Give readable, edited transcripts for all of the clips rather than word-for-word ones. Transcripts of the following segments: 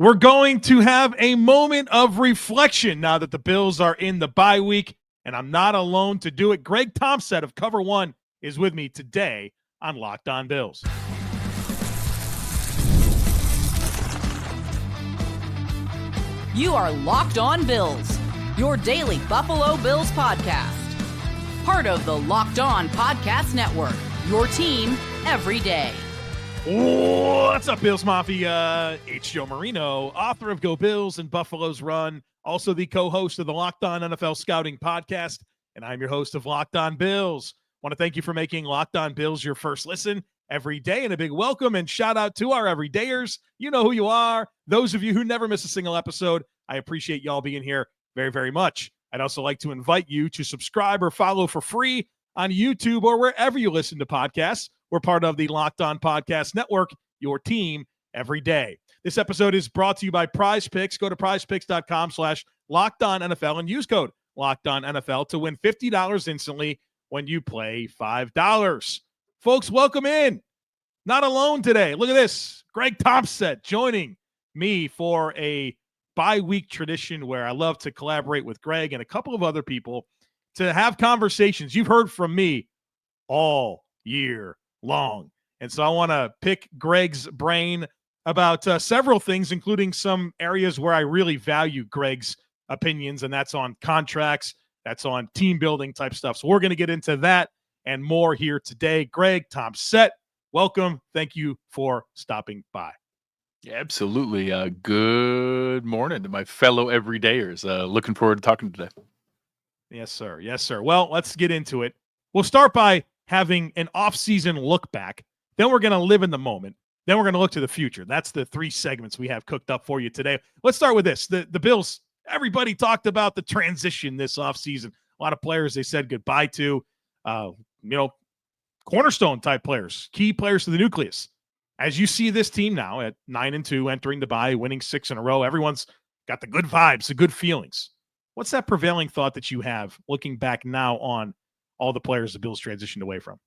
We're going to have a moment of reflection now that the Bills are in the bye week, and I'm not alone to do it. Greg Tomsett of Cover One is with me today on Locked On Bills. You are Locked On Bills, your daily Buffalo Bills podcast. Part of the Locked On Podcast Network, your team every day. What's up, Bills Mafia? It's Joe Marino, author of Go Bills and Buffalo's Run, also the co-host of the Locked On NFL Scouting Podcast, and I'm your host of Locked On Bills. Want to thank you for making Locked On Bills your first listen every day, and a big welcome and shout out to our everydayers. You know who you are. Those of you who never miss a single episode, I appreciate y'all being here very, very much. I'd also like to invite you to subscribe or follow for free on YouTube or wherever you listen to podcasts. We're part of the Locked On Podcast Network, your team every day. This episode is brought to you by Prize Picks. Go to prizepicks.com/LockedOnNFL and use code LockedOnNFL to win $50 instantly when you play $5. Folks, welcome in. Not alone today. Look at this. Greg Tomsett joining me for a bi-week tradition where I love to collaborate with Greg and a couple of other people to have conversations you've heard from me all year long. And so I want to pick Greg's brain about several things, including some areas where I really value Greg's opinions, and that's on contracts, that's on team building type stuff. So we're going to get into that and more here today. Greg Tomsett, welcome. Thank you for stopping by. Yeah, absolutely. Good morning to my fellow everydayers. Looking forward to talking today. Yes, sir. Yes, sir. Well, let's get into it. We'll start by having an off-season look back. Then we're going to live in the moment. Then we're going to look to the future. That's the three segments we have cooked up for you today. Let's start with this. The Bills, everybody talked about the transition this offseason. A lot of players they said goodbye to, cornerstone-type players, key players to the nucleus. As you see this team now at 9-2, entering the bye, winning 6 in a row, everyone's got the good vibes, the good feelings. What's that prevailing thought that you have looking back now on all the players the Bills transitioned away from?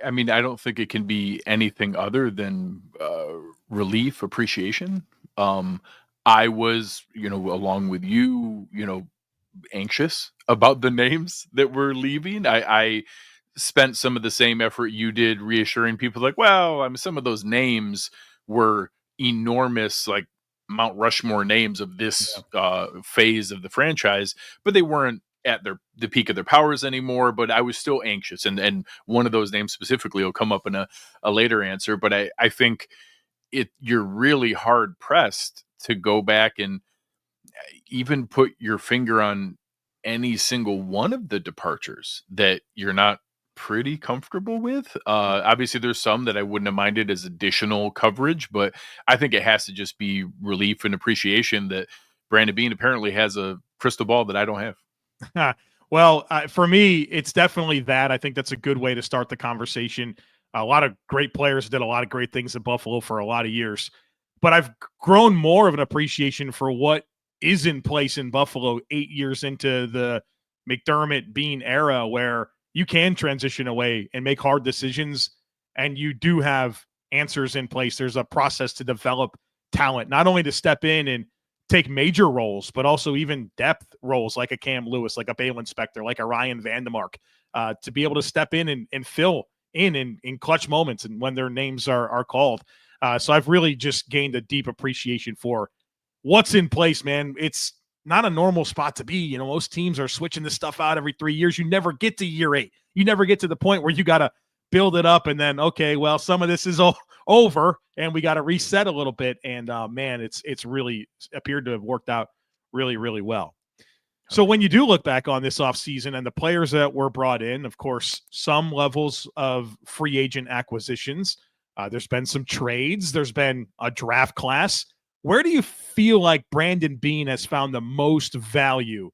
I mean, I don't think it can be anything other than relief, appreciation. I was, along with you, anxious about the names that were leaving. I spent some of the same effort you did reassuring people like, well, some of those names were enormous, like Mount Rushmore names of this phase of the franchise, but they weren't at the peak of their powers anymore. But I was still anxious. And one of those names specifically will come up in a later answer. But I think you're really hard pressed to go back and even put your finger on any single one of the departures that you're not pretty comfortable with. Obviously there's some that I wouldn't have minded as additional coverage, but I think it has to just be relief and appreciation that Brandon Beane apparently has a crystal ball that I don't have. Well, for me, it's definitely that. I think that's a good way to start the conversation. A lot of great players did a lot of great things in Buffalo for a lot of years, but I've grown more of an appreciation for what is in place in Buffalo 8 years into the McDermott Beane era, where you can transition away and make hard decisions, and you do have answers in place. There's a process to develop talent, not only to step in and take major roles, but also even depth roles like a Cam Lewis, like a Balin Spector, like a Ryan Vandemark, to be able to step in and fill in clutch moments and when their names are called. So I've really just gained a deep appreciation for what's in place, man. It's not a normal spot to be. Most teams are switching this stuff out every 3 years. You never get to year 8. You never get to the point where you got to build it up and then, okay, well, some of this is over and we got to reset a little bit. And man, it's really appeared to have worked out really, really well. So when you do look back on this offseason and the players that were brought in, of course, some levels of free agent acquisitions, there's been some trades, there's been a draft class. Where do you feel like Brandon Beane has found the most value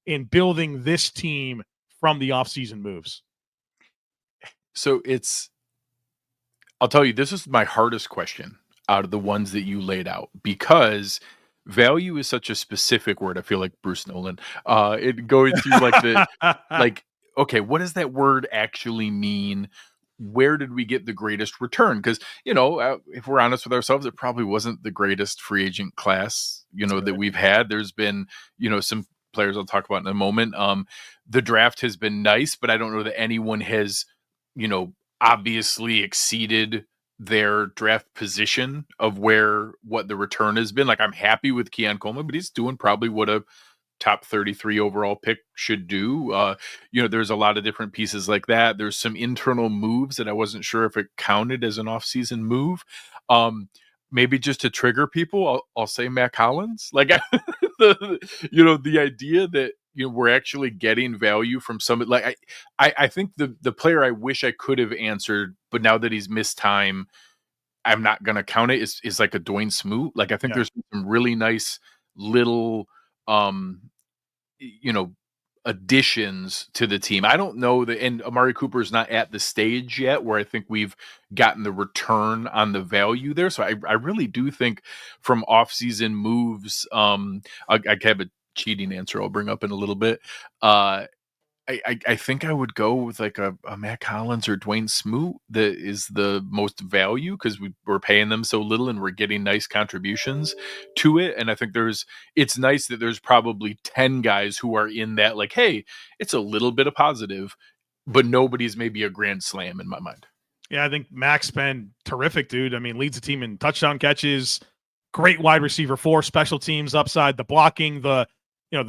in building this team from the offseason moves? So I'll tell you, this is my hardest question out of the ones that you laid out, because value is such a specific word. I feel like Bruce Nolan. It going through like okay, what does that word actually mean? where did we get the greatest return? Because, if we're honest with ourselves, it probably wasn't the greatest free agent class, that we've had. There's been, some players I'll talk about in a moment. The draft has been nice, but I don't know that anyone has, obviously exceeded their draft position of what the return has been. Like, I'm happy with Keon Coleman, but he's doing probably what a top 33 overall pick should do. There's a lot of different pieces like that. There's some internal moves that I wasn't sure if it counted as an offseason move. Maybe just to trigger people, I'll say Matt Collins. Like, the idea that we're actually getting value from somebody. Like, I think the player I wish I could have answered, but now that he's missed time, I'm not gonna count it, is like a Dwayne Smoot. Like, I think there's some really nice little additions to the team. I don't know that, and Amari Cooper is not at the stage yet where I think we've gotten the return on the value there. So I really do think from offseason moves, I have a cheating answer I'll bring up in a little bit. I think I would go with like a Matt Collins or Dwayne Smoot that is the most value, because we're paying them so little and we're getting nice contributions to it. And I think it's nice that there's probably 10 guys who are in that, like, hey, it's a little bit of positive, but nobody's maybe a grand slam in my mind. Yeah, I think Mac's been terrific, dude. I mean, leads the team in touchdown catches, great wide receiver for special teams upside, the blocking, the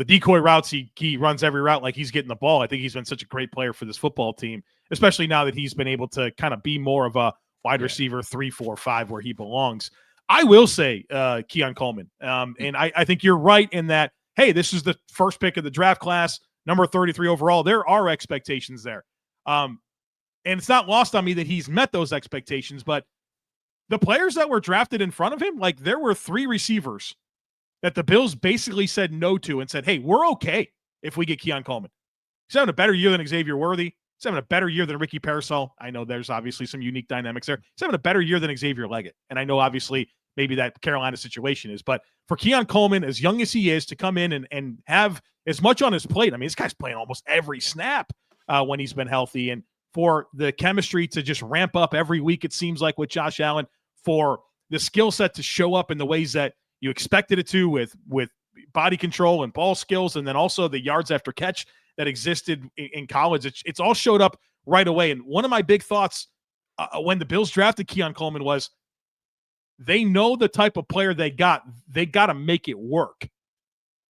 decoy routes, he runs every route like he's getting the ball. I think he's been such a great player for this football team, especially now that he's been able to kind of be more of a wide receiver 3, 4, 5 where he belongs. I will say Keon Coleman. And I think you're right in that, hey, this is the first pick of the draft class, number 33 overall. There are expectations there. And it's not lost on me that he's met those expectations, but the players that were drafted in front of him, like, there were 3 receivers that the Bills basically said no to and said, hey, we're okay if we get Keon Coleman. He's having a better year than Xavier Worthy. He's having a better year than Ricky Parasol. I know there's obviously some unique dynamics there. He's having a better year than Xavier Leggett. And I know obviously maybe that Carolina situation is, but for Keon Coleman, as young as he is, to come in and have as much on his plate, I mean, this guy's playing almost every snap when he's been healthy. And for the chemistry to just ramp up every week, it seems like, with Josh Allen, for the skill set to show up in the ways that you expected it to, with body control and ball skills, and then also the yards after catch that existed in college. It's all showed up right away. And one of my big thoughts when the Bills drafted Keon Coleman was they know the type of player they got to make it work.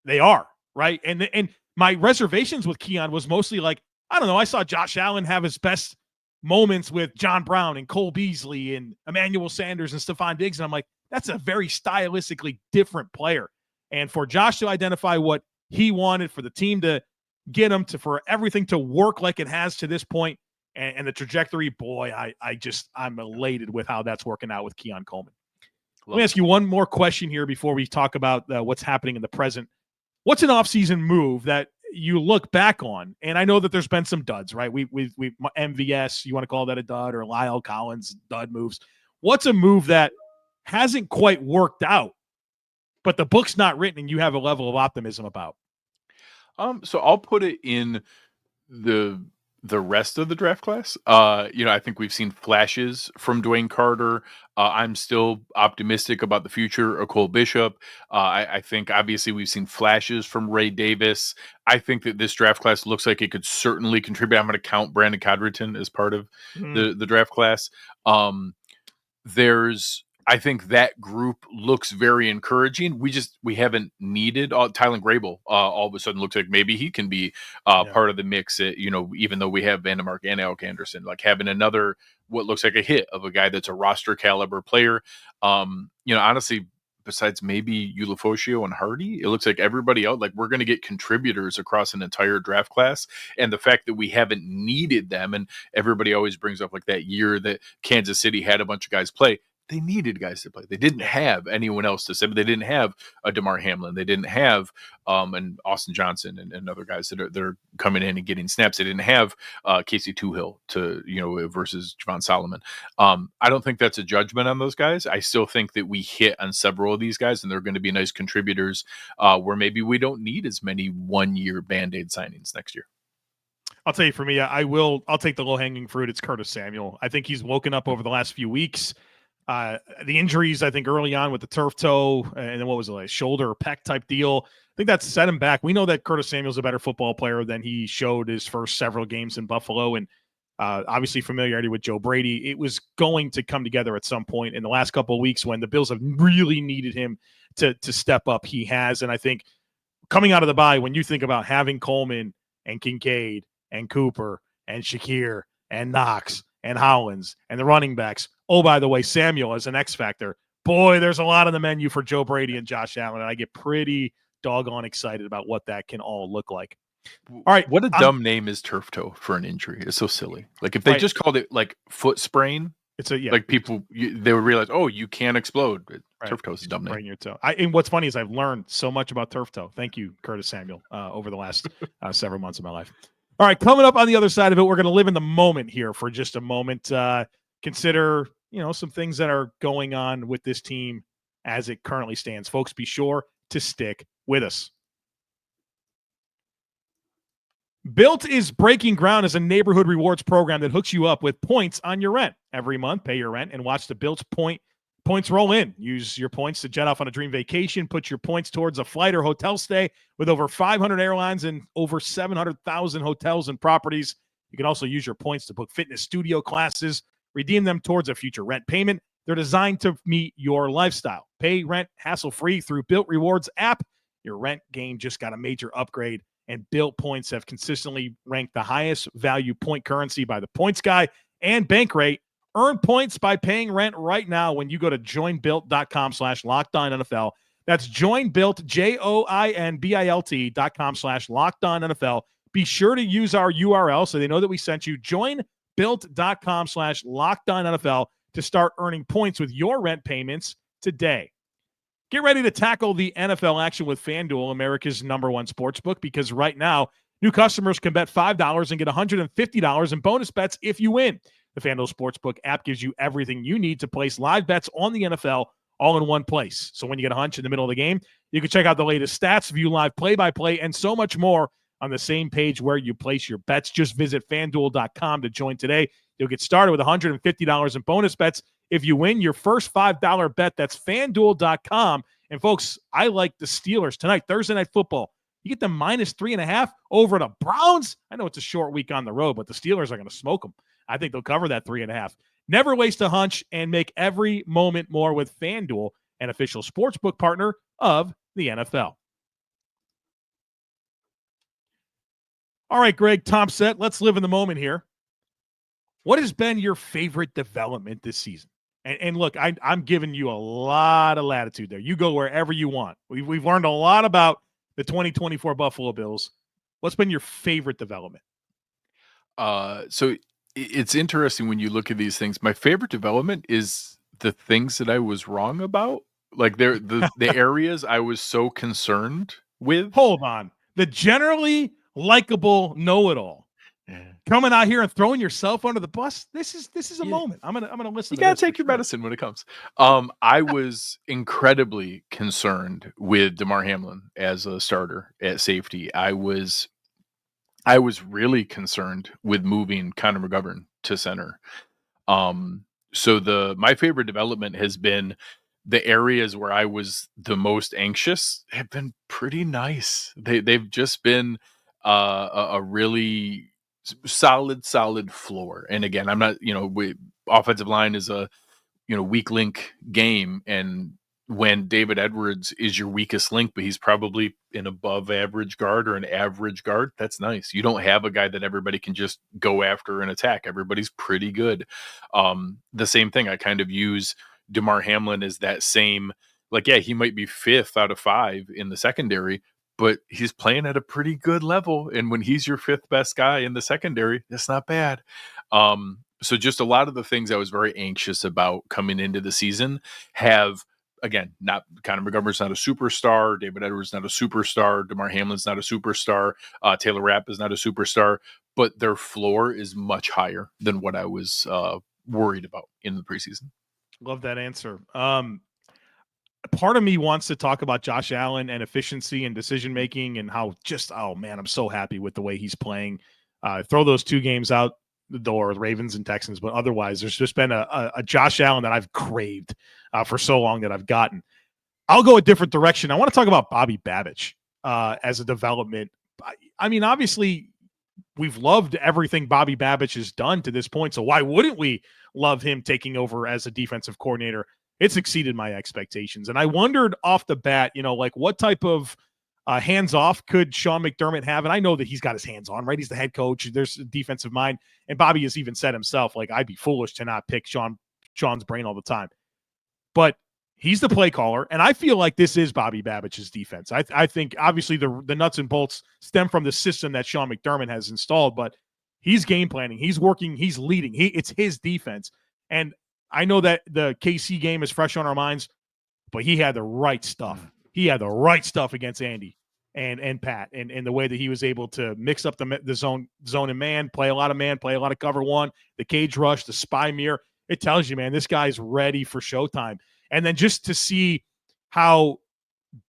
They are, right? And my reservations with Keon was mostly like, I don't know, I saw Josh Allen have his best moments with John Brown and Cole Beasley and Emmanuel Sanders and Stephon Diggs, and I'm like, that's a very stylistically different player. And for Josh to identify what he wanted, for the team to get him, for everything to work like it has to this point, and the trajectory, boy, I'm elated with how that's working out with Keon Coleman. Let me ask you one more question here before we talk about what's happening in the present. What's an offseason move that you look back on? And I know that there's been some duds, right? We MVS, you want to call that a dud, or Lyle Collins dud moves. What's a move that hasn't quite worked out, but the book's not written and you have a level of optimism about? So I'll put it in the rest of the draft class. I think we've seen flashes from Dwayne Carter. I'm still optimistic about the future of Cole Bishop. I think obviously we've seen flashes from Ray Davis. I think that this draft class looks like it could certainly contribute. I'm going to count Brandon Codrington as part of the draft class. I think that group looks very encouraging. We haven't needed Tylen Grable. All of a sudden looks like maybe he can be part of the mix. Even though we have Vandermark and Alec Anderson, like having another, what looks like a hit of a guy that's a roster caliber player. Honestly, besides maybe Ulofoshio and Hardy, it looks like everybody else, like, we're going to get contributors across an entire draft class. And the fact that we haven't needed them, and everybody always brings up like that year that Kansas City had a bunch of guys play. They needed guys to play. They didn't have anyone else to say, but they didn't have a DeMar Hamlin. They didn't have an Austin Johnson and other guys that are coming in and getting snaps. They didn't have Casey Tuhill versus Javon Solomon. I don't think that's a judgment on those guys. I still think that we hit on several of these guys, and they're going to be nice contributors where maybe we don't need as many 1-year Band-Aid signings next year. I'll tell you, for me, I'll take the low-hanging fruit. It's Curtis Samuel. I think he's woken up over the last few weeks. The injuries, I think, early on with the turf toe, and then what was it, like shoulder or pec type deal, I think that set him back. We know that Curtis Samuel's a better football player than he showed his first several games in Buffalo, and obviously familiarity with Joe Brady. It was going to come together at some point in the last couple of weeks when the Bills have really needed him to step up. He has, and I think coming out of the bye, when you think about having Coleman and Kincaid and Cooper and Shakir and Knox and Hollins and the running backs, oh, by the way, Samuel as an X factor, boy, there's a lot on the menu for Joe Brady and Josh Allen, and I get pretty doggone excited about what that can all look like. All right. What a dumb name is turf toe for an injury. It's so silly. Like if they just called it like foot sprain, it's a like people they would realize, oh, you can't explode. Turf toe is a dumb name. Sprain your toe. And what's funny is I've learned so much about turf toe. Thank you, Curtis Samuel, over the last several months of my life. All right, coming up on the other side of it, we're going to live in the moment here for just a moment. Consider, some things that are going on with this team as it currently stands. Folks, be sure to stick with us. Built is breaking ground as a neighborhood rewards program that hooks you up with points on your rent. Every month, pay your rent and watch the Built points roll in. Use your points to jet off on a dream vacation. Put your points towards a flight or hotel stay with over 500 airlines and over 700,000 hotels and properties. You can also use your points to book fitness studio classes, redeem them towards a future rent payment. They're designed to meet your lifestyle. Pay rent hassle-free through Built Rewards app. Your rent game just got a major upgrade, and Built points have consistently ranked the highest value point currency by the Points Guy and Bankrate. Earn points by paying rent right now when you go to joinbuilt.com/LockedOnNFL. That's joinbuilt, joinbilt.com/LockedOnNFL. Be sure to use our URL so they know that we sent you. Joinbuilt.com/LockedOnNFL to start earning points with your rent payments today. Get ready to tackle the NFL action with FanDuel, America's #1 sportsbook, because right now, new customers can bet $5 and get $150 in bonus bets if you win. The FanDuel Sportsbook app gives you everything you need to place live bets on the NFL all in one place. So when you get a hunch in the middle of the game, you can check out the latest stats, view live play-by-play, and so much more on the same page where you place your bets. Just visit FanDuel.com to join today. You'll get started with $150 in bonus bets if you win your first $5 bet. That's FanDuel.com. And folks, I like the Steelers tonight, Thursday Night Football. You get them -3.5 over the Browns. I know it's a short week on the road, but the Steelers are going to smoke them. I think they'll cover that 3.5. Never waste a hunch and make every moment more with FanDuel, an official sportsbook partner of the NFL. All right, Greg Tomsett, let's live in the moment here. What has been your favorite development this season? And look, I'm giving you a lot of latitude there. You go wherever you want. We've learned a lot about the 2024 Buffalo Bills. What's been your favorite development? So it's interesting when you look at these things. My favorite development is the things that I was wrong about. Like the areas I was so concerned with. Hold on. The generally likable know-it-all. Coming out here and throwing yourself under the bus. This is a moment. I'm gonna listen. You gotta take your medicine when it comes. I was incredibly concerned with Damar Hamlin as a starter at safety. I was really concerned with moving Connor McGovern to center. So my favorite development has been the areas where I was the most anxious have been pretty nice. They've just been a really solid floor. And again, I'm not, offensive line is a, weak link game. And when David Edwards is your weakest link, but he's probably an above average guard or an average guard, that's nice. You don't have a guy that everybody can just go after and attack. Everybody's pretty good. The same thing, I kind of use Damar Hamlin as that same, he might be 5th out of 5 in the secondary, but he's playing at a pretty good level. And when he's your 5th best guy in the secondary, that's not bad. So just a lot of the things I was very anxious about coming into the season have, again, not Connor McGovern's not a superstar. David Edwards not a superstar. Damar Hamlin's not a superstar. Taylor Rapp is not a superstar, but their floor is much higher than what I was worried about in the preseason. Love that answer. Part of me wants to talk about Josh Allen and efficiency and decision-making and how I'm so happy with the way he's playing. Throw those 2 games out the door, the Ravens and Texans, but otherwise there's just been a Josh Allen that I've craved for so long that I've gotten. I'll go a different direction. I want to talk about Bobby Babich as a development. I mean, obviously, we've loved everything Bobby Babich has done to this point, so why wouldn't we love him taking over as a defensive coordinator? It's exceeded my expectations, and I wondered off the bat, like what type of hands-off could Sean McDermott have? And I know that he's got his hands on, right? He's the head coach. There's a defensive mind, and Bobby has even said himself, like, I'd be foolish to not pick Sean's brain all the time. But he's the play caller, and I feel like this is Bobby Babich's defense. I think, obviously, the nuts and bolts stem from the system that Sean McDermott has installed, but he's game planning. He's working. He's leading. It's his defense. And I know that the KC game is fresh on our minds, but he had the right stuff. He had the right stuff against Andy and Pat, and the way that he was able to mix up the zone and man, play a lot of cover one, the cage rush, the spy mirror. It tells you, man, this guy's ready for showtime. And then just to see how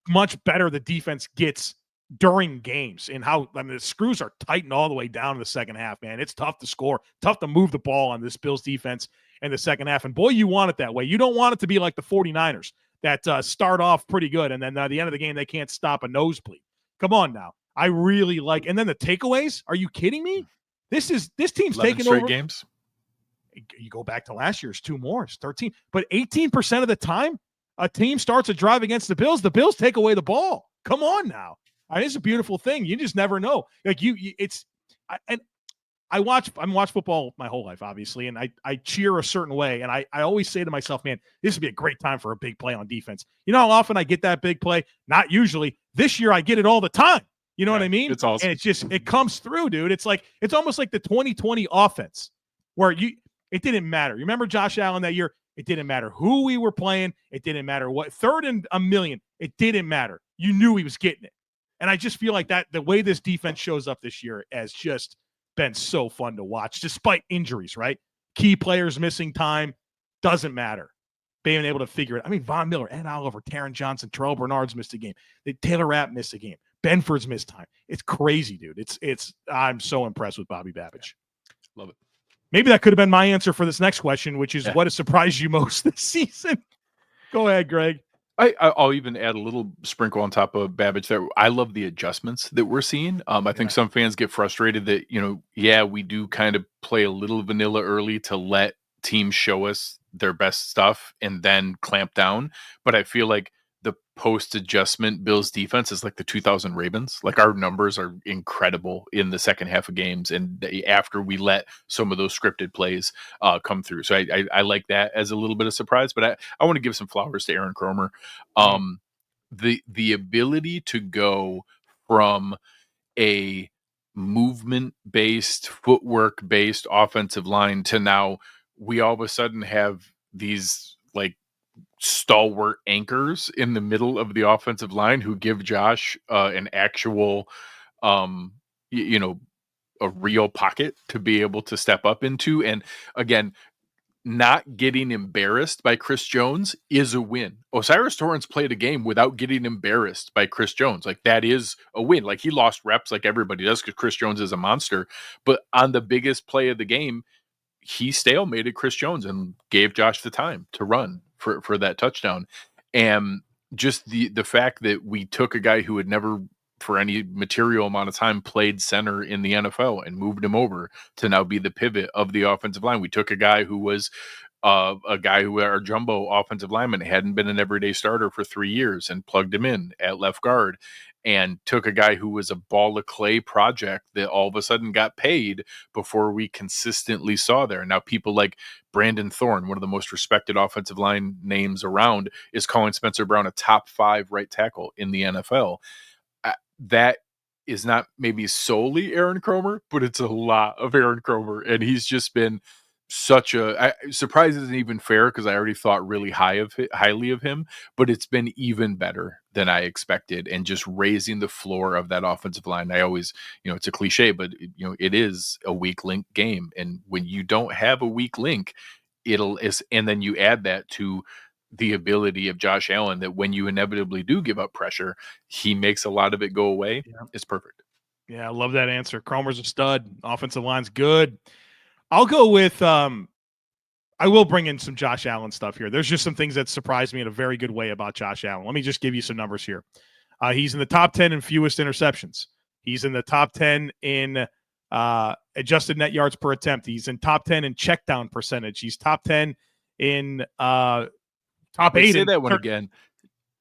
much better the defense gets during games and how, I mean, the screws are tightened all the way down in the second half, man. It's tough to score, tough to move the ball on this Bills defense in the second half. And boy, you want it that way. You don't want it to be like the 49ers that start off pretty good, and then at the end of the game, they can't stop a nosebleed. Come on now. I really like, and then the takeaways. Are you kidding me? This team's taking over games. You go back to last year's 2 more, it's 13. But 18% of the time, a team starts a drive against the Bills take away the ball. Come on now. It's a beautiful thing. You just never know. Like I watch football my whole life, obviously, and I cheer a certain way. And I always say to myself, man, this would be a great time for a big play on defense. You know how often I get that big play? Not usually. This year I get it all the time. You know what I mean? It's awesome. And it comes through, dude. It's almost like the 2020 offense where it didn't matter. You remember Josh Allen that year? It didn't matter who we were playing. It didn't matter what. 3rd and a million. It didn't matter. You knew he was getting it. And I just feel like that the way this defense shows up this year has just been so fun to watch, despite injuries, right? Key players missing time, doesn't matter. Being able to figure it. I mean, Von Miller, Ed Oliver, Taron Johnson, Terrel Bernard's missed a game. Taylor Rapp missed a game. Benford's missed time. It's crazy, dude. I'm so impressed with Bobby Babich. Love it. Maybe that could have been my answer for this next question, which is what has surprised you most this season? Go ahead, Greg. I'll even add a little sprinkle on top of Babich there. I love the adjustments that we're seeing. I think some fans get frustrated that, we do kind of play a little vanilla early to let teams show us their best stuff and then clamp down. But I feel like the post-adjustment Bills defense is like the 2000 Ravens. Like, our numbers are incredible in the second half of games, and after we let some of those scripted plays come through. So I like that as a little bit of surprise, but I want to give some flowers to Aaron Kromer. The ability to go from a movement-based, footwork-based offensive line to now we all of a sudden have these like stalwart anchors in the middle of the offensive line who give Josh an actual, a real pocket to be able to step up into. And again, not getting embarrassed by Chris Jones is a win. Osiris Torrance played a game without getting embarrassed by Chris Jones. Like, that is a win. Like, he lost reps like everybody does because Chris Jones is a monster. But on the biggest play of the game, he stalemated Chris Jones and gave Josh the time to run for that touchdown. And just the fact that we took a guy who had never for any material amount of time played center in the NFL and moved him over to now be the pivot of the offensive line. We took a guy who was our jumbo offensive lineman hadn't been an everyday starter for 3 years and plugged him in at left guard, and took a guy who was a ball of clay project that all of a sudden got paid before we consistently saw there. Now, people like Brandon Thorne, one of the most respected offensive line names around, is calling Spencer Brown a top 5 right tackle in the NFL. That is not maybe solely Aaron Kromer, but it's a lot of Aaron Kromer. And he's just been surprise isn't even fair because I already thought really highly of him, but it's been even better than I expected. And just raising the floor of that offensive line. I always, it's a cliche, but it is a weak link game. And when you don't have a weak link, and then you add that to the ability of Josh Allen, that when you inevitably do give up pressure, he makes a lot of it go away. Yeah. It's perfect. Yeah, I love that answer. Kromer's a stud. Offensive line's good. I'll go with I will bring in some Josh Allen stuff here. There's just some things that surprised me in a very good way about Josh Allen. Let me just give you some numbers here. He's in the top 10 in fewest interceptions. He's in the top 10 in adjusted net yards per attempt. He's in top 10 in check down percentage. He's top 10 in top 8. Say that one again.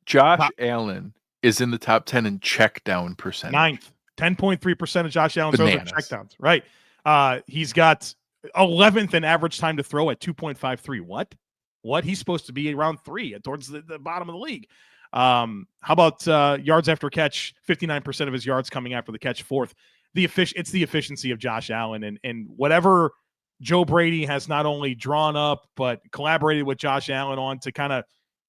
Josh Allen is in the top 10 in check down percentage. Ninth. 10.3% of Josh Allen's throws are check downs. Right. He's got 11th in average time to throw at 2.53. What? He's supposed to be around 3 towards the bottom of the league. How about yards after catch? 59% of his yards coming after the catch. 4th. It's the efficiency of Josh Allen and whatever Joe Brady has not only drawn up but collaborated with Josh Allen on to kind of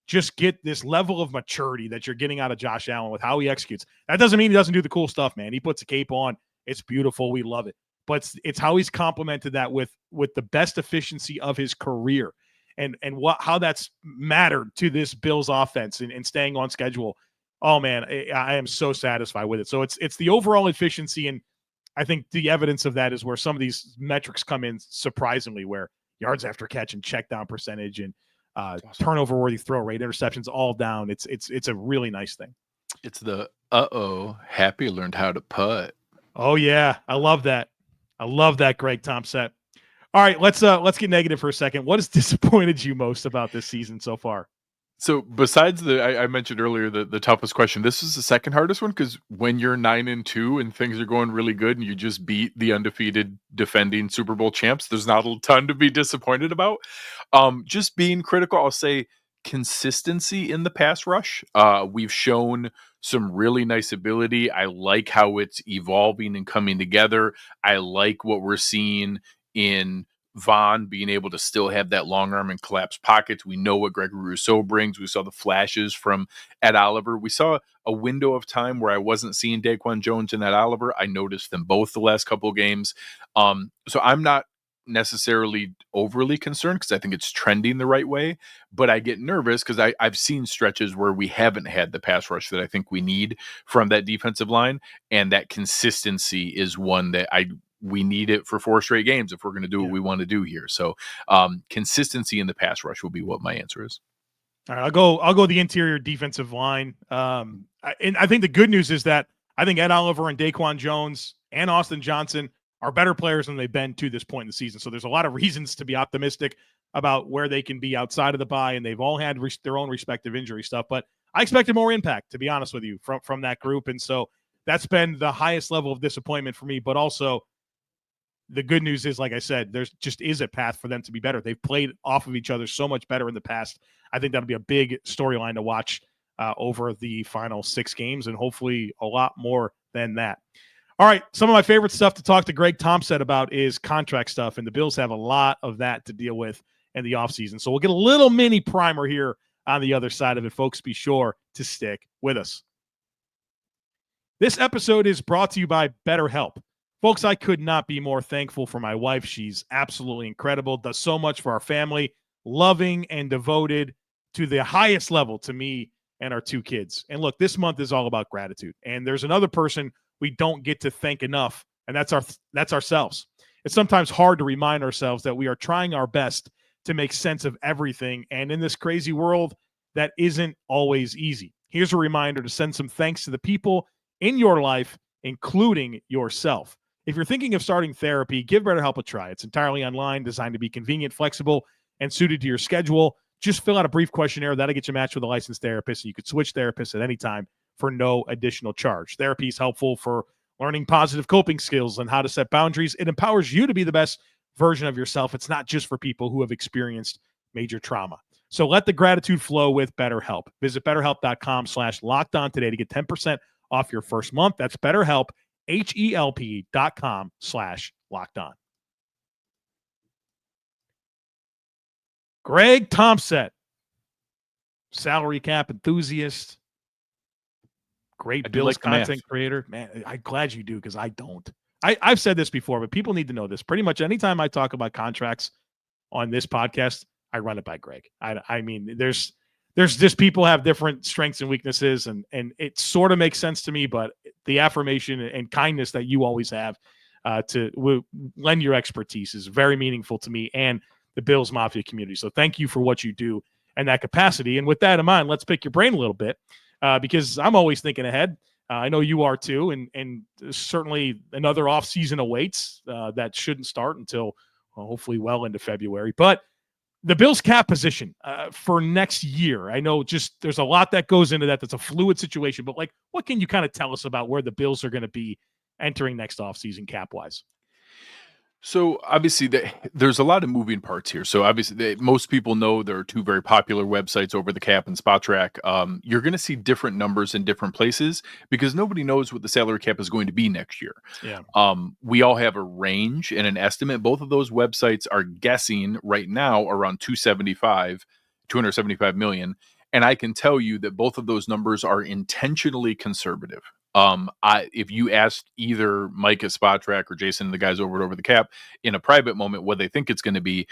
just get this level of maturity that you're getting out of Josh Allen with how he executes. That doesn't mean he doesn't do the cool stuff, man. He puts a cape on. It's beautiful. We love it. But it's how he's complemented that with the best efficiency of his career and how that's mattered to this Bills offense and staying on schedule. Oh, man, I am so satisfied with it. So it's the overall efficiency, and I think the evidence of that is where some of these metrics come in surprisingly, where yards after catch and check down percentage and turnover worthy throw rate, interceptions all down. It's a really nice thing. It's the Happy learned how to putt. Oh yeah, I love that. Greg Tomsett. All right, let's get negative for a second. What has disappointed you most about this season so far? So besides I mentioned earlier the toughest question, this is the second hardest one because when you're 9-2 and things are going really good and you just beat the undefeated defending Super Bowl champs, there's not a ton to be disappointed about. Just being critical, I'll say consistency in the pass rush. We've shown some really nice ability. I like how it's evolving and coming together. I like what we're seeing in Vaughn being able to still have that long arm and collapse pockets. We know what Greg Rousseau brings. We saw the flashes from Ed Oliver. We saw a window of time where I wasn't seeing Daquan Jones and Ed Oliver. I noticed them both the last couple of games. So I'm not necessarily overly concerned because I think it's trending the right way, but I get nervous because I've seen stretches where we haven't had the pass rush that I think we need from that defensive line, and that consistency is one that we need it for 4 straight games if we're going to do what we want to do here. So consistency in the pass rush will be what my answer is. All right, I'll go the interior defensive line. And I think the good news is that I think Ed Oliver and Daquan Jones and Austin Johnson are better players than they've been to this point in the season. So there's a lot of reasons to be optimistic about where they can be outside of the bye, and they've all had their own respective injury stuff. But I expected more impact, to be honest with you, from that group. And so that's been the highest level of disappointment for me. But also the good news is, like I said, there's just is a path for them to be better. They've played off of each other so much better in the past. I think that'll be a big storyline to watch over the final 6 games, and hopefully a lot more than that. All right, some of my favorite stuff to talk to Greg Tomsett about is contract stuff, and the Bills have a lot of that to deal with in the offseason. So we'll get a little mini primer here on the other side of it. Folks, be sure to stick with us. This episode is brought to you by BetterHelp. Folks, I could not be more thankful for my wife. She's absolutely incredible, does so much for our family, loving and devoted to the highest level to me and our 2 kids. And look, this month is all about gratitude. And there's another person we don't get to thank enough, and that's ourselves. It's sometimes hard to remind ourselves that we are trying our best to make sense of everything, and in this crazy world, that isn't always easy. Here's a reminder to send some thanks to the people in your life, including yourself. If you're thinking of starting therapy, give BetterHelp a try. It's entirely online, designed to be convenient, flexible, and suited to your schedule. Just fill out a brief questionnaire. That'll get you matched with a licensed therapist, and you could switch therapists at any time for no additional charge. Therapy is helpful for learning positive coping skills and how to set boundaries. It empowers you to be the best version of yourself. It's not just for people who have experienced major trauma. So let the gratitude flow with BetterHelp. Visit BetterHelp.com/lockedon today to get 10% off your first month. That's BetterHelp, HELP.com/lockedon. Greg Tomsett, salary cap enthusiast, great Bills content creator. Man, I'm glad you do, because I don't. I've said this before, but people need to know this. Pretty much anytime I talk about contracts on this podcast, I run it by Greg. I mean, there's there's just people have different strengths and weaknesses, and it sort of makes sense to me. But the affirmation and kindness that you always have to lend your expertise is very meaningful to me and the Bills Mafia community. So thank you for what you do in that capacity. And with that in mind, let's pick your brain a little bit because I'm always thinking ahead. I know you are too, and certainly another offseason awaits that shouldn't start until hopefully well into February. But the Bills cap position for next year, I know just there's a lot that goes into that. That's a fluid situation, but like, what can you kind of tell us about where the Bills are going to be entering next offseason cap wise? So obviously there's a lot of moving parts here. So obviously most people know there are two very popular websites, Over the Cap and Spot Track. You're going to see different numbers in different places because nobody knows what the salary cap is going to be next year. Yeah. We all have a range and an estimate. Both of those websites are guessing right now around 275 million. And I can tell you that both of those numbers are intentionally conservative. If you asked either Mike at Spot Track or Jason and the guys over the Cap in a private moment what they think it's going to be,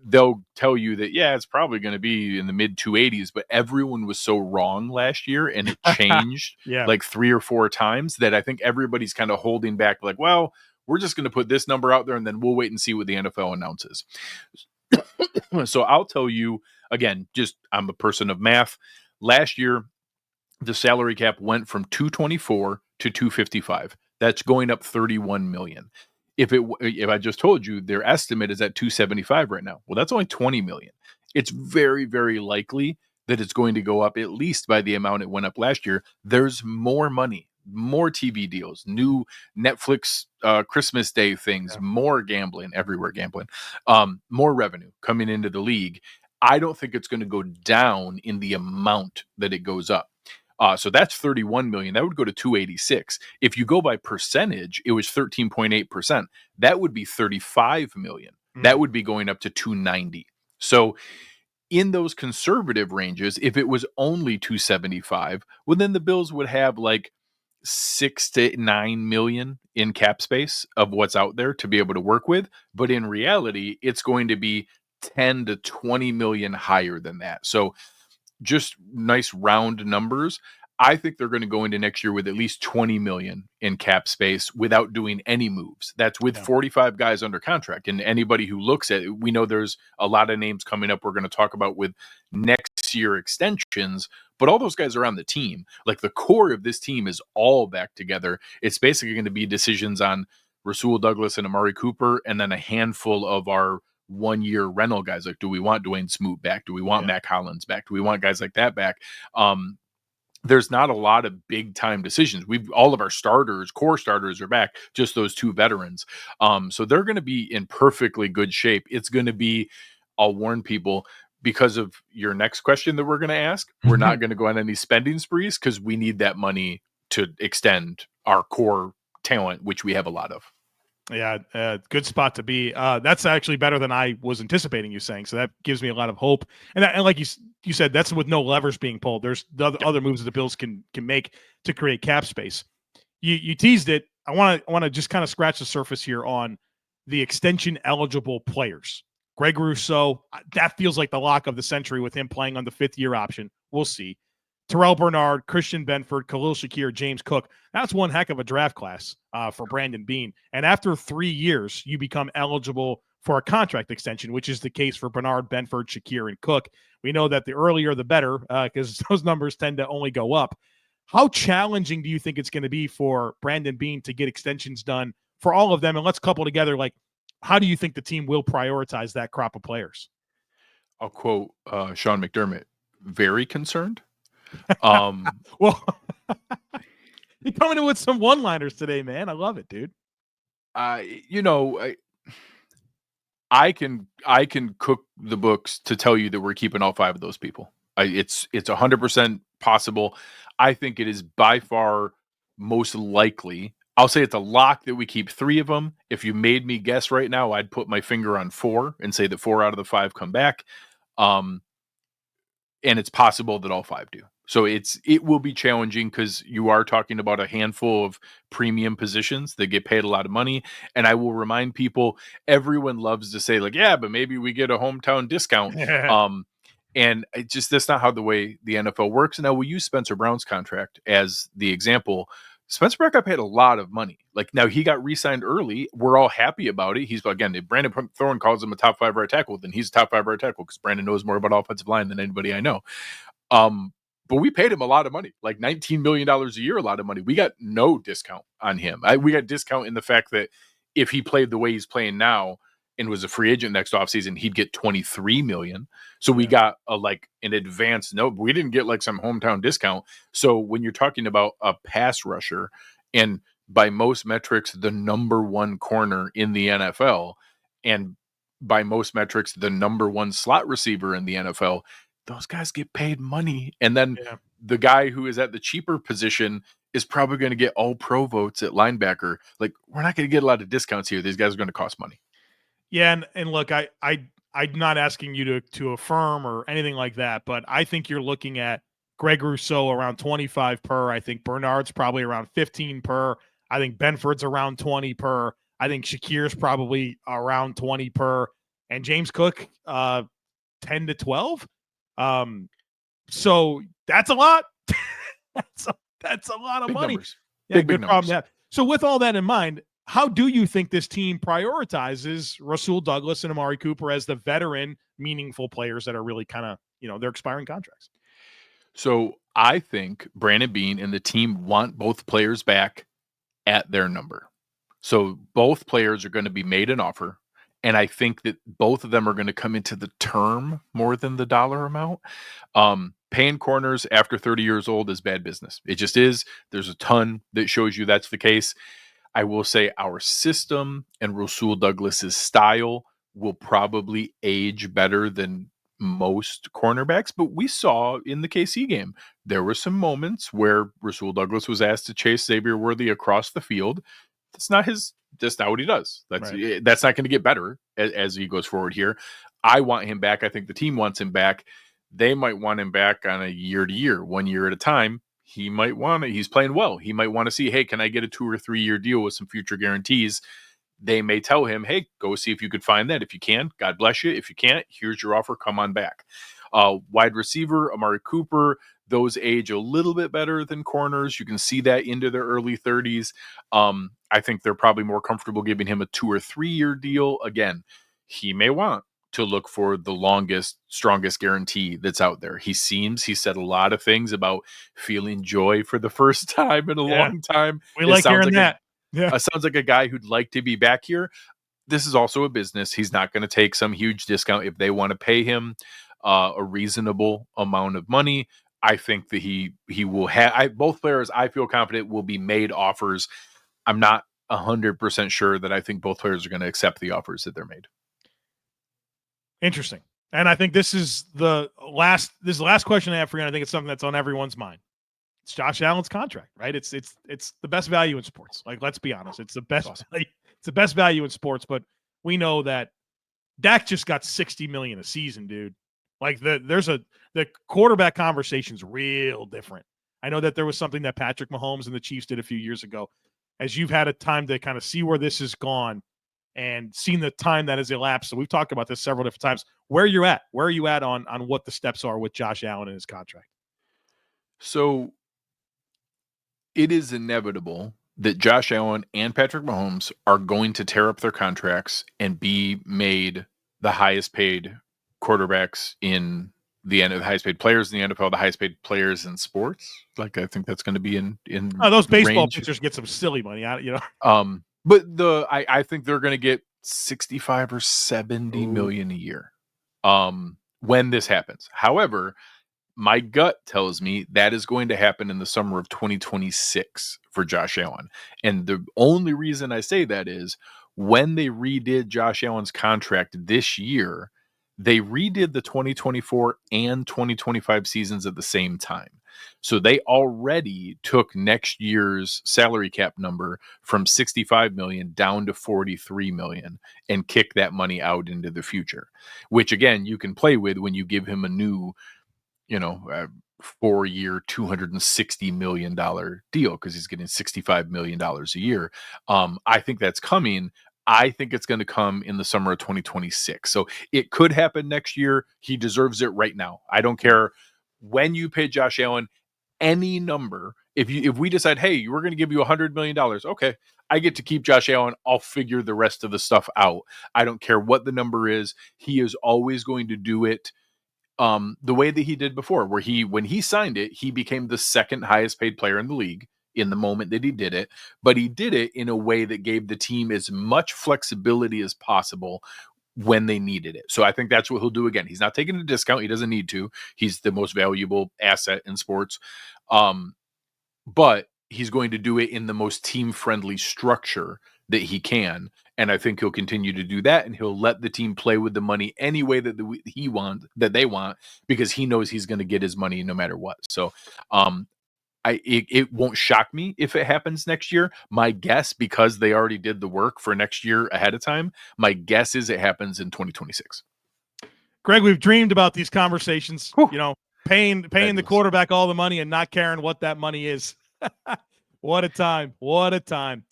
they'll tell you that, yeah, it's probably going to be in the mid 280s, but everyone was so wrong last year and it changed like 3 or 4 times that I think everybody's kind of holding back like, well, we're just going to put this number out there and then we'll wait and see what the NFL announces. So I'll tell you again, just I'm a person of math. Last year, the salary cap went from 224 to 255. That's going up 31 million. If I just told you their estimate is at 275 right now, well, that's only 20 million. It's very, very likely that it's going to go up at least by the amount it went up last year. There's more money, more TV deals, new Netflix Christmas Day things, more gambling, everywhere gambling, more revenue coming into the league. I don't think it's going to go down in the amount that it goes up. So that's 31 million. That would go to 286. If you go by percentage, it was 13.8%. That would be 35 million. That would be going up to 290. So in those conservative ranges, if it was only 275, well, then the Bills would have like 6 to 9 million in cap space of what's out there to be able to work with. But in reality, it's going to be 10 to 20 million higher than that. So just nice round numbers. I think they're going to go into next year with at least 20 million in cap space without doing any moves. That's with 45 guys under contract. And anybody who looks at it, we know there's a lot of names coming up we're going to talk about with next year extensions, but all those guys are on the team. Like the core of this team is all back together. It's basically going to be decisions on Rasul Douglas and Amari Cooper, and then a handful of our 1-year rental guys. Like, do we want Dwayne Smoot back? Do we want Mac Hollins back? Do we want guys like that back? There's not a lot of big time decisions. All of our starters, core starters are back, just those 2 veterans. So they're going to be in perfectly good shape. It's going to be, I'll warn people, because of your next question that we're going to ask, we're not going to go on any spending sprees because we need that money to extend our core talent, which we have a lot of. Yeah, good spot to be. That's actually better than I was anticipating you saying. So that gives me a lot of hope. And like you said, that's with no levers being pulled. There's the other moves that the Bills can make to create cap space. You teased it. I want to just kind of scratch the surface here on the extension eligible players. Greg Rousseau, that feels like the lock of the century with him playing on the 5th-year option. We'll see. Terrel Bernard, Christian Benford, Khalil Shakir, James Cook. That's one heck of a draft class for Brandon Beane. And after 3 years, you become eligible for a contract extension, which is the case for Bernard, Benford, Shakir, and Cook. We know that the earlier the better because those numbers tend to only go up. How challenging do you think it's going to be for Brandon Beane to get extensions done for all of them? And let's couple together, like, how do you think the team will prioritize that crop of players? I'll quote Sean McDermott, very concerned. Well, you're coming in with some one-liners today, man. I love it, dude. I can cook the books to tell you that we're keeping all 5 of those people. It's 100% possible. I think it is by far most likely. I'll say it's a lock that we keep 3 of them. If you made me guess right now, I'd put my finger on 4 and say that 4 out of the 5 come back. And it's possible that all 5 do. So it will be challenging because you are talking about a handful of premium positions that get paid a lot of money. And I will remind people, everyone loves to say like, yeah, but maybe we get a hometown discount. And that's not how the way the NFL works. Now we'll use Spencer Brown's contract as the example. Spencer Brown got paid a lot of money. Like, now he got re-signed early. We're all happy about it. He's, again, if Brandon Thorne calls him a top 5 right tackle, then he's a top 5 right tackle because Brandon knows more about offensive line than anybody I know. But we paid him a lot of money, like $19 million a year, a lot of money. We got no discount on him. We got discount in the fact that if he played the way he's playing now and was a free agent next offseason, he'd get $23 million. So we got an advance note. We didn't get like some hometown discount. So when you're talking about a pass rusher, and by most metrics, the number 1 corner in the NFL, and by most metrics, the number 1 slot receiver in the NFL, those guys get paid money. And then the guy who is at the cheaper position is probably going to get all pro votes at linebacker. Like, we're not going to get a lot of discounts here. These guys are going to cost money. Yeah. And look, I'm not asking you to affirm or anything like that, but I think you're looking at Greg Rousseau around 25 per. I think Bernard's probably around 15 per. I think Benford's around 20 per. I think Shakir's probably around 20 per. And James Cook, 10 to 12. So that's a lot. that's a lot of big money. Numbers. Yeah, big problem. Yeah. So with all that in mind, how do you think this team prioritizes Rasul Douglas and Amari Cooper as the veteran, meaningful players that are really kind of, they're expiring contracts? So I think Brandon Beane and the team want both players back at their number. So both players are going to be made an offer. And I think that both of them are going to come into the term more than the dollar amount. Paying corners after 30 years old is bad business. It just is. There's a ton that shows you that's the case. I will say our system and Rasul Douglas's style will probably age better than most cornerbacks, but we saw in the KC game, there were some moments where Rasul Douglas was asked to chase Xavier Worthy across the field. That's not what he does. That's not going to get better as he goes forward here. I want him back. I think the team wants him back. They might want him back on a year to year, 1 year at a time. He might want it. He's playing well. He might want to see, hey, can I get a 2 or 3 year deal with some future guarantees? They may tell him, hey, go see if you could find that. If you can, God bless you. If you can't, here's your offer. Come on back. Wide receiver, Amari Cooper, those age a little bit better than corners. You can see that into their early 30s. I think they're probably more comfortable giving him a 2 or 3 year deal. Again, he may want to look for the longest, strongest guarantee that's out there. He said a lot of things about feeling joy for the first time in a long time. We like hearing that. Sounds like a guy who'd like to be back here. This is also a business. He's not going to take some huge discount if they want to pay him a reasonable amount of money. I think that he will have both players. I feel confident will be made offers. I'm not 100% sure that I think both players are going to accept the offers that they're made. Interesting. And I think this is the last question I have for you. And I think it's something that's on everyone's mind. It's Josh Allen's contract, right? It's the best value in sports. Like, let's be honest. It's the best value. It's the best value in sports, but we know that Dak just got $60 million a season, dude. Like, the quarterback conversation's real different. I know that there was something that Patrick Mahomes and the Chiefs did a few years ago. As you've had a time to kind of see where this has gone and seen the time that has elapsed. So we've talked about this several different times. Where are you at? Where are you at on what the steps are with Josh Allen and his contract? So it is inevitable that Josh Allen and Patrick Mahomes are going to tear up their contracts and be made the highest paid quarterbacks in the highest paid players in the NFL, the highest paid players in sports. Like, I think that's going to be in those baseball range. pitchers get some silly money, But I think they're going to get 65 or 70 million a year when this happens. However, my gut tells me that is going to happen in the summer of 2026 for Josh Allen. And the only reason I say that is when they redid Josh Allen's contract this year, they redid the 2024 and 2025 seasons at the same time. So they already took next year's salary cap number from 65 million down to 43 million and kick that money out into the future, which again, you can play with when you give him a new, 4-year, $260 million deal because he's getting $65 million a year. I think that's coming. I think it's going to come in the summer of 2026. So it could happen next year. He deserves it right now. I don't care when you pay Josh Allen any number. If we decide, hey, we're going to give you $100 million, okay, I get to keep Josh Allen. I'll figure the rest of the stuff out. I don't care what the number is. He is always going to do it the way that he did before, where when he signed it, he became the second highest paid player in the league in the moment that he did it, but he did it in a way that gave the team as much flexibility as possible when they needed it. So I think that's what he'll do again. He's not taking a discount. He doesn't need to. He's the most valuable asset in sports. But he's going to do it in the most team-friendly structure that he can. And I think he'll continue to do that, and he'll let the team play with the money any way that they want, because he knows he's going to get his money no matter what. So it won't shock me if it happens next year. My guess, because they already did the work for next year ahead of time, my guess is it happens in 2026. Greg, we've dreamed about these conversations. Whew. You know, paying the quarterback all the money and not caring what that money is. What a time. What a time.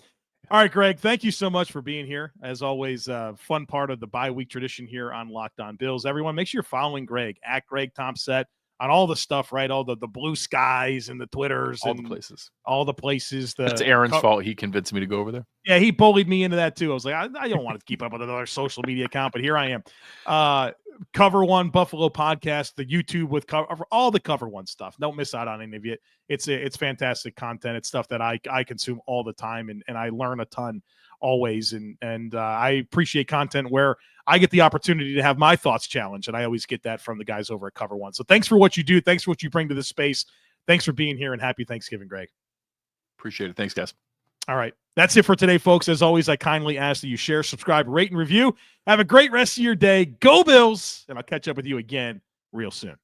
All right, Greg, thank you so much for being here. As always, fun part of the bye-week tradition here on Locked On Bills. Everyone, make sure you're following Greg at Greg Tomsett on all the stuff, right? All the blue skies and the Twitters. All and the places. All the places. That's Aaron's fault. He convinced me to go over there. Yeah, he bullied me into that too. I was like, I don't want to keep up with another social media account, but here I am. Cover One Buffalo podcast, the YouTube with all the Cover One stuff. Don't miss out on any of it. It's fantastic content. It's stuff that I consume all the time, and I learn a ton always. And I appreciate content where I get the opportunity to have my thoughts challenged, and I always get that from the guys over at Cover One. So thanks for what you do. Thanks for what you bring to this space. Thanks for being here, and happy Thanksgiving, Greg. Appreciate it. Thanks, guys. All right. That's it for today, folks. As always, I kindly ask that you share, subscribe, rate, and review. Have a great rest of your day. Go Bills. And I'll catch up with you again real soon.